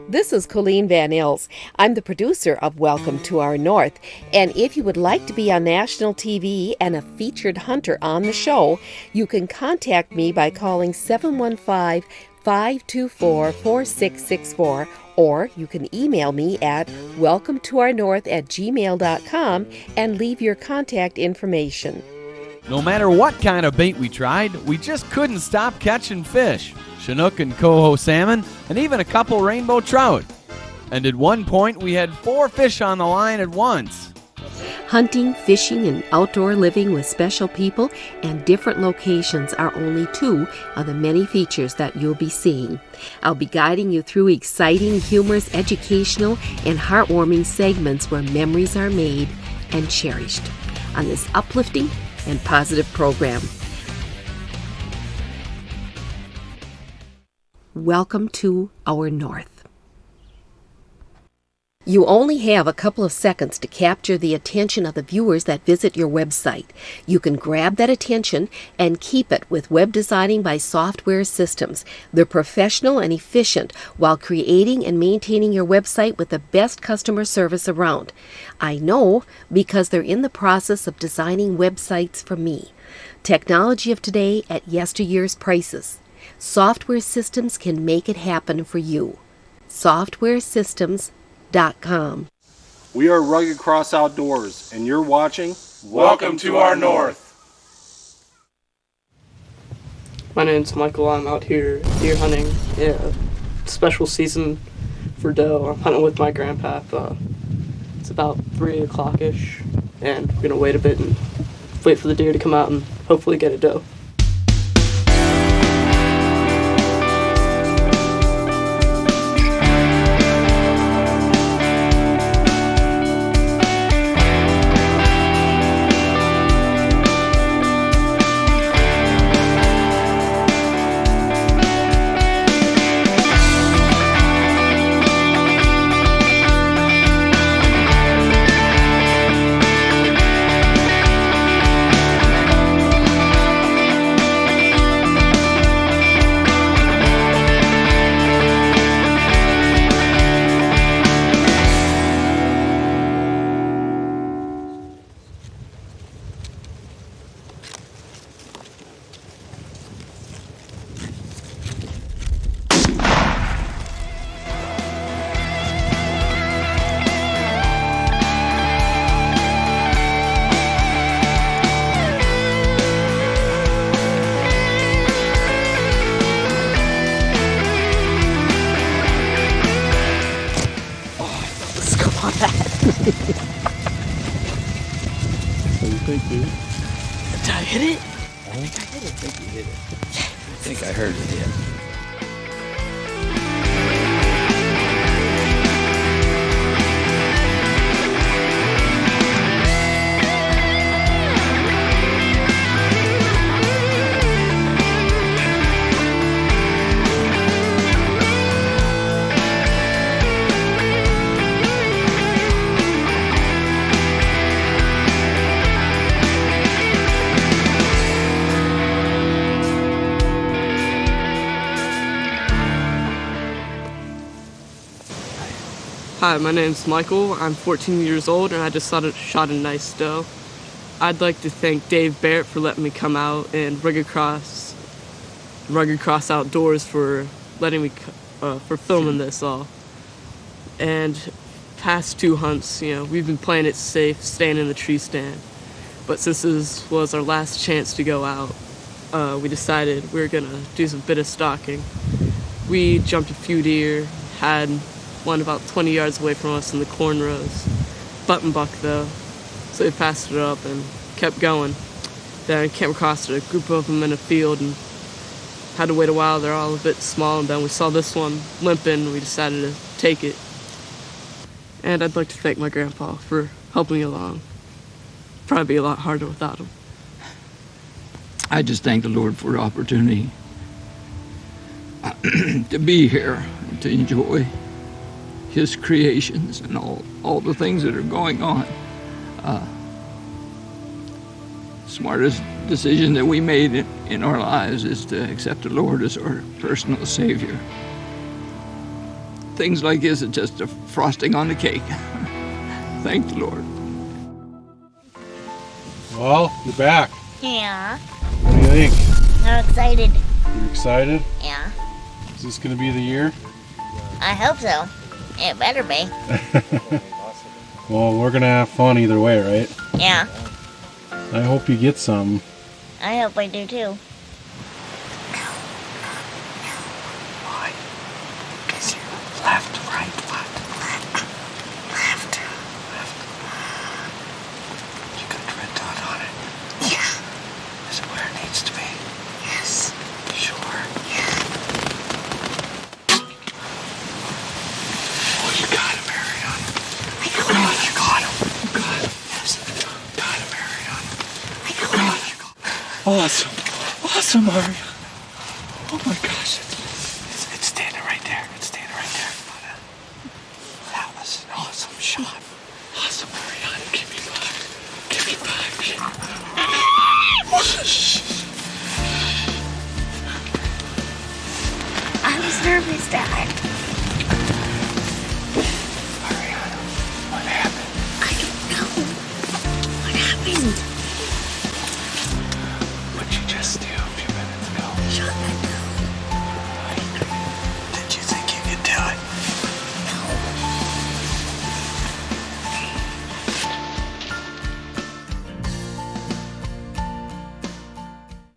This is Colleen Van Ills. I'm the producer of Welcome to Our North, and if you would like to be on national TV and a featured hunter on the show, you can contact me by calling 715-524-4664, or you can email me at welcometournorth@gmail.com and leave your contact information. No matter what kind of bait we tried, we just couldn't stop catching fish. Chinook and coho salmon, and even a couple rainbow trout. And at one point, we had 4 fish on the line at once. Hunting, fishing, and outdoor living with special people and different locations are only 2 of the many features that you'll be seeing. I'll be guiding you through exciting, humorous, educational, and heartwarming segments where memories are made and cherished on this uplifting and positive program. Welcome to Our North. You only have a couple of seconds to capture the attention of the viewers that visit your website. You can grab that attention and keep it with Web Designing by Software Systems. They're professional and efficient while creating and maintaining your website with the best customer service around. I know because they're in the process of designing websites for me. Technology of today at yesteryear's prices. Software Systems can make it happen for you. SoftwareSystems.com. We are Rugged Cross Outdoors, and you're watching Welcome to Our North. My name's Michael. I'm out here deer hunting. Special season for doe. I'm hunting with my grandpa. It's about 3 o'clock-ish, and we're going to wait a bit and wait for the deer to come out and hopefully get a doe. Did I hit it? I think you hit it. I think I heard it hit. Hi, my name's Michael. I'm 14 years old, and I just shot a nice doe. I'd like to thank Dave Barrett for letting me come out, and Rugged Cross Outdoors for letting me for filming this all. And past 2 hunts, we've been playing it safe, staying in the tree stand. But since this was our last chance to go out, we decided we were gonna do some bit of stalking. We jumped a few deer, had one about 20 yards away from us in the corn rows. Button buck though, so we passed it up and kept going. Then I came across a group of them in a field and had to wait a while. They're all a bit small, and then we saw this one limping and we decided to take it. And I'd like to thank my grandpa for helping me along. Probably be a lot harder without him. I just thank the Lord for the opportunity to be here, to enjoy His creations and all the things that are going on. Smartest decision that we made in our lives is to accept the Lord as our personal Savior. Things like this are just a frosting on the cake. Thank the Lord. Well, you're back. Yeah. What do you think? I'm excited. You excited? Yeah. Is this going to be the year? I hope so. It better be. Well, we're going to have fun either way, right? Yeah. I hope you get some. I hope I do too. Why? Because you're left, right, what? Left. You got the red dot on it? Yeah. Is it where it needs to be? Yes. Sure. Yeah. Oh, you got him, Ariana. You got him. Yes. Got him, Ariana. Awesome. Awesome, Mario. Oh my gosh. It's standing right there. It's standing right there. That was an awesome shot. Awesome, Mariana. Give me back. Give me back. I was nervous, Dad. Mariana, what happened? I don't know. What happened? What'd you just do a few minutes ago? Shot that doe. Did you think you could do it?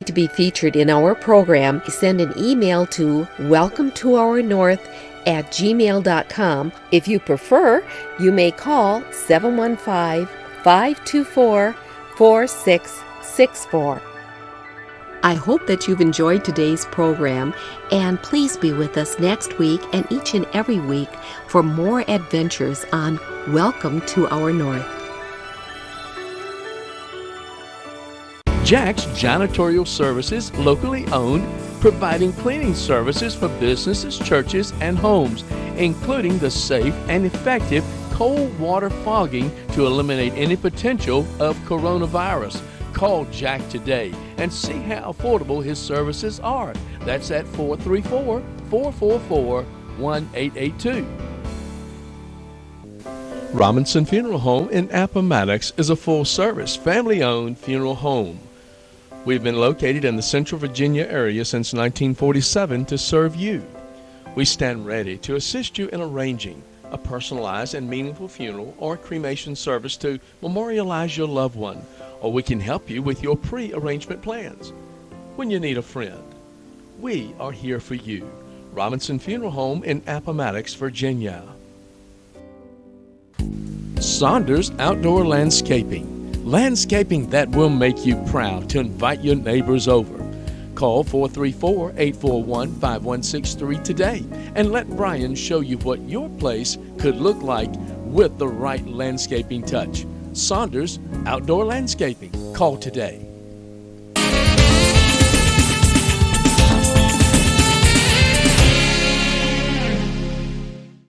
To be featured in our program, send an email to welcometoournorth@gmail.com. If you prefer, you may call 715-524-4664. I hope that you've enjoyed today's program, and please be with us next week and each and every week for more adventures on Welcome to Our North. Jack's Janitorial Services, locally owned, providing cleaning services for businesses, churches, and homes, including the safe and effective cold water fogging to eliminate any potential of coronavirus. Call Jack today and see how affordable his services are. That's at 434-444-1882. Robinson Funeral Home in Appomattox is a full-service, family-owned funeral home. We've been located in the Central Virginia area since 1947 to serve you. We stand ready to assist you in arranging a personalized and meaningful funeral or cremation service to memorialize your loved one, or we can help you with your pre-arrangement plans. When you need a friend, we are here for you. Robinson Funeral Home in Appomattox, Virginia. Saunders Outdoor Landscaping. Landscaping that will make you proud to invite your neighbors over. Call 434-841-5163 today and let Brian show you what your place could look like with the right landscaping touch. Saunders Outdoor Landscaping. Call today.